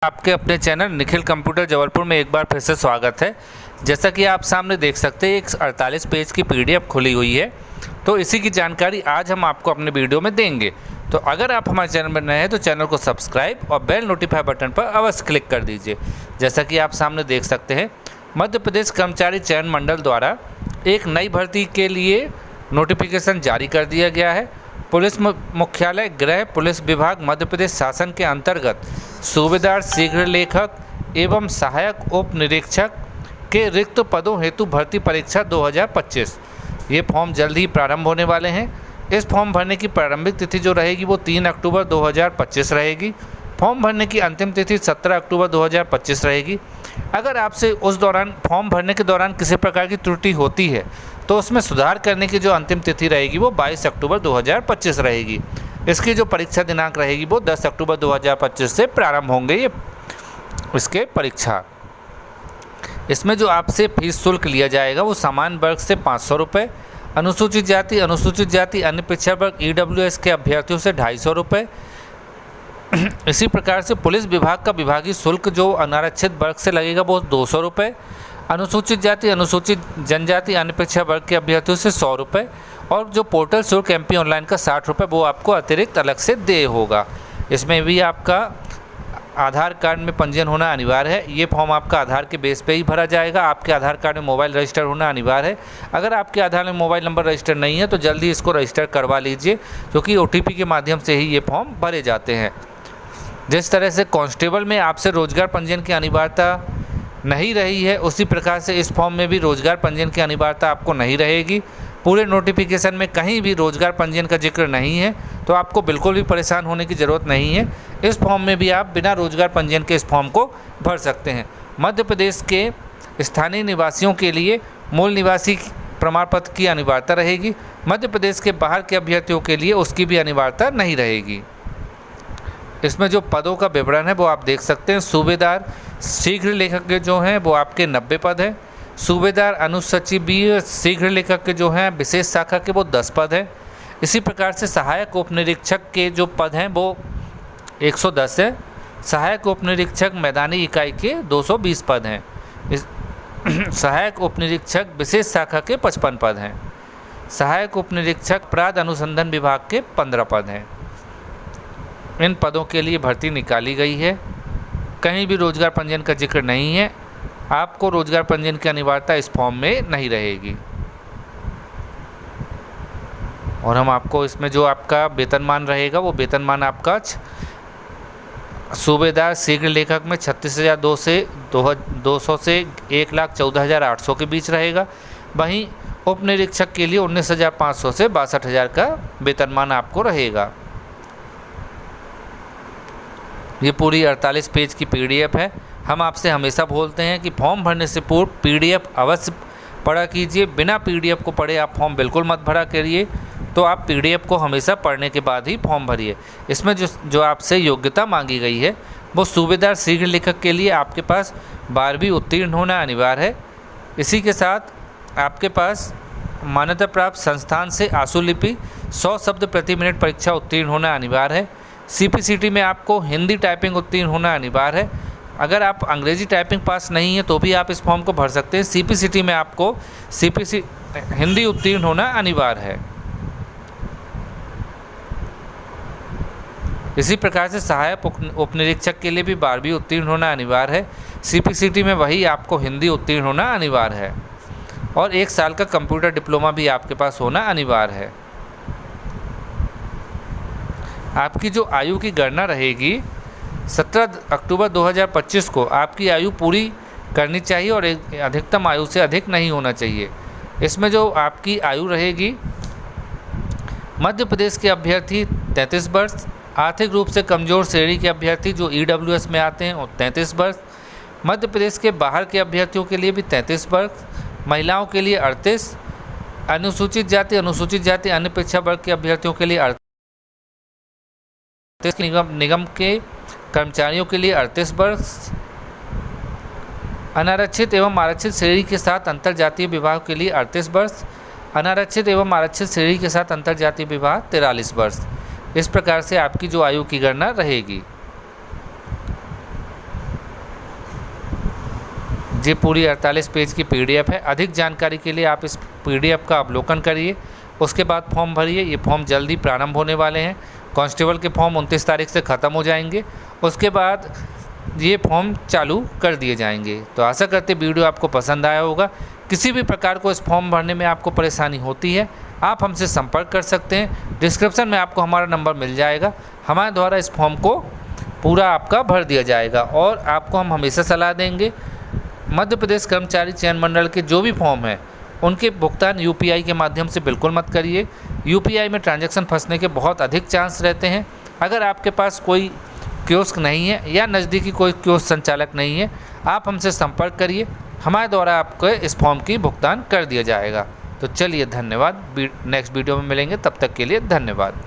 आपके अपने channel Nikhil computer Jabalpur में एक बार फिर से स्वागत है। जैसा कि आप सामने देख सकते हैं, एक 48 पेज की पीडीएफ खुली हुई है। तो इसी की जानकारी आज हम आपको अपने वीडियो में देंगे। तो अगर आप हमारे चैनल में नए हैं तो चैनल को सब्सक्राइब और बेल नोटिफाई बटन पर अवश्य क्लिक कर दीजिए। जैसा कि आप सामने देख सकते हैं, मध्य प्रदेश कर्मचारी चयन मंडल द्वारा एक नई भर्ती के लिए नोटिफिकेशन जारी कर दिया गया है। पुलिस मुख्यालय गृह पुलिस विभाग मध्य प्रदेश शासन के अंतर्गत सूबेदार शीघ्र लेखक एवं सहायक उप निरीक्षक के रिक्त पदों हेतु भर्ती परीक्षा 2025 ये फॉर्म जल्द ही प्रारंभ होने वाले हैं। इस फॉर्म भरने की प्रारंभिक तिथि जो रहेगी वो 3 अक्टूबर 2025 रहेगी। फॉर्म भरने की अंतिम तिथि 17 अक्टूबर 2025 रहेगी। अगर आपसे उस दौरान फॉर्म भरने के दौरान किसी प्रकार की त्रुटि होती है तो उसमें सुधार करने की जो अंतिम तिथि रहेगी वो 22 अक्टूबर 2025 रहेगी। इसकी जो परीक्षा दिनांक रहेगी वो 10 अक्टूबर 2025 से प्रारंभ होंगे ये इसके परीक्षा। इसमें जो आपसे फीस शुल्क लिया जाएगा वो सामान्य वर्ग से 500 रुपये, अनुसूचित जाति अन्य पिछड़ा वर्ग EWS के अभ्यर्थियों से 250 रुपये। इसी प्रकार से पुलिस विभाग का विभागीय शुल्क जो अनारक्षित वर्ग से लगेगा वो 200 रुपये, अनुसूचित जाति अनुसूचित जनजाति अन्य पिछड़ा वर्ग के अभ्यर्थियों से 100 रुपये और जो पोर्टल शुल्क MP ऑनलाइन का 60 रुपये वो आपको अतिरिक्त अलग से देय होगा। इसमें भी आपका आधार कार्ड में पंजीयन होना अनिवार्य है। ये फॉर्म आपका आधार के बेस पे ही भरा जाएगा। आपके आधार कार्ड में मोबाइल रजिस्टर होना अनिवार्य है। अगर आपके आधार में मोबाइल नंबर रजिस्टर नहीं है तो जल्दी इसको रजिस्टर करवा लीजिए, क्योंकि OTP के माध्यम से ही ये फॉर्म भरे जाते हैं। जिस तरह से कांस्टेबल में आपसे रोजगार पंजीयन की अनिवार्यता नहीं रही है, उसी प्रकार से इस फॉर्म में भी रोजगार पंजीयन की अनिवार्यता आपको नहीं रहेगी। पूरे नोटिफिकेशन में कहीं भी रोजगार पंजीयन का जिक्र नहीं है, तो आपको बिल्कुल भी परेशान होने की ज़रूरत नहीं है। इस फॉर्म में भी आप बिना रोजगार पंजीयन के इस फॉर्म को भर सकते हैं। मध्य प्रदेश के स्थानीय निवासियों के लिए मूल निवासी प्रमाण पत्र की अनिवार्यता रहेगी। मध्य प्रदेश के बाहर के अभ्यर्थियों के लिए उसकी भी अनिवार्यता नहीं रहेगी। इसमें जो पदों का विवरण है वो आप देख सकते हैं। सूबेदार शीघ्र लेखक के जो हैं वो आपके 90 पद हैं। सूबेदार अनुसचिवीय शीघ्र लेखक के जो हैं विशेष शाखा के वो 10 पद हैं। इसी प्रकार से सहायक उप निरीक्षक के जो पद हैं वो 110 हैं। सहायक उप निरीक्षक मैदानी इकाई के 220 पद हैं। सहायक उप निरीक्षक विशेष शाखा के 55 पद हैं। सहायक उप निरीक्षक अपराध अनुसंधान विभाग के 15 पद हैं। इन पदों के लिए भर्ती निकाली गई है। कहीं भी रोजगार पंजीयन का जिक्र नहीं है। आपको रोजगार पंजीयन की अनिवार्यता इस फॉर्म में नहीं रहेगी। और हम आपको इसमें जो आपका वेतनमान रहेगा वो वेतनमान आपका सूबेदार शीघ्र लेखक में 36,200 से 1,14,800 के बीच रहेगा। वहीं उप निरीक्षक के लिए 19,500 से 62,000 का वेतनमान आपको रहेगा। ये पूरी 48 पेज की PDF है। हम आपसे हमेशा बोलते हैं कि फॉर्म भरने से पूर्व PDF अवश्य पढ़ा कीजिए। बिना PDF को पढ़े आप फॉर्म बिल्कुल मत भरा करिए। तो आप PDF को हमेशा पढ़ने के बाद ही फॉर्म भरिए। इसमें जो आपसे योग्यता मांगी गई है वो सूबेदार शीघ्र लेखक के लिए आपके पास 12वीं उत्तीर्ण होना अनिवार्य है। इसी के साथ आपके पास मान्यता प्राप्त संस्थान से आशुलिपि 100 शब्द प्रति मिनट परीक्षा उत्तीर्ण होना अनिवार्य है। CPCT में आपको हिंदी टाइपिंग उत्तीर्ण होना अनिवार्य है। अगर आप अंग्रेजी टाइपिंग पास नहीं है तो भी आप इस फॉर्म को भर सकते हैं। CPCT में आपको हिंदी उत्तीर्ण होना अनिवार्य है। इसी प्रकार से सहायक उप निरीक्षक के लिए भी 12वीं उत्तीर्ण होना अनिवार्य है। CPCT में वही आपको हिंदी उत्तीर्ण होना अनिवार्य है और 1 साल का कंप्यूटर डिप्लोमा भी आपके पास होना अनिवार्य है। आपकी जो आयु की गणना रहेगी 17 अक्टूबर 2025 को आपकी आयु पूरी करनी चाहिए और अधिकतम आयु से अधिक नहीं होना चाहिए। इसमें जो आपकी आयु रहेगी, मध्य प्रदेश के अभ्यर्थी 33 वर्ष, आर्थिक रूप से कमज़ोर श्रेणी के अभ्यर्थी जो EWS में आते हैं और 33 वर्ष, मध्य प्रदेश के बाहर के अभ्यर्थियों के लिए भी 33 वर्ष, महिलाओं के लिए 38, अनुसूचित जाति अन्य पिछड़ा वर्ग के अभ्यर्थियों के लिए 38, निगम के कर्मचारियों के लिए 38 वर्ष, अनारक्षित एवं आरक्षित श्रेणी के साथ अंतरजातीय विभाग के लिए 38 वर्ष, अनारक्षित एवं आरक्षित श्रेणी के साथ अंतरजातीय विभाग 43 वर्ष। इस प्रकार से आपकी जो आयु की गणना रहेगी। ये पूरी 48 पेज की PDF है। अधिक जानकारी के लिए आप इस PDF का अवलोकन करिए, उसके बाद फॉर्म भरिए। ये फॉर्म जल्दी प्रारंभ होने वाले हैं। कांस्टेबल के फॉर्म 29 तारीख से ख़त्म हो जाएंगे, उसके बाद ये फॉर्म चालू कर दिए जाएंगे। तो आशा करते वीडियो आपको पसंद आया होगा। किसी भी प्रकार को इस फॉर्म भरने में आपको परेशानी होती है, आप हमसे संपर्क कर सकते हैं। डिस्क्रिप्शन में आपको हमारा नंबर मिल जाएगा। हमारे द्वारा इस फॉर्म को पूरा आपका भर दिया जाएगा और आपको हम हमेशा सलाह देंगे, मध्य प्रदेश कर्मचारी चयन मंडल के जो भी फॉर्म हैं उनके भुगतान UPI के माध्यम से बिल्कुल मत करिए। UPI में ट्रांजैक्शन फंसने के बहुत अधिक चांस रहते हैं। अगर आपके पास कोई कियोस्क नहीं है या नज़दीकी कोई कियोस्क संचालक नहीं है, आप हमसे संपर्क करिए, हमारे द्वारा आपको इस फॉर्म की भुगतान कर दिया जाएगा। तो चलिए धन्यवाद, नेक्स्ट वीडियो में मिलेंगे, तब तक के लिए धन्यवाद।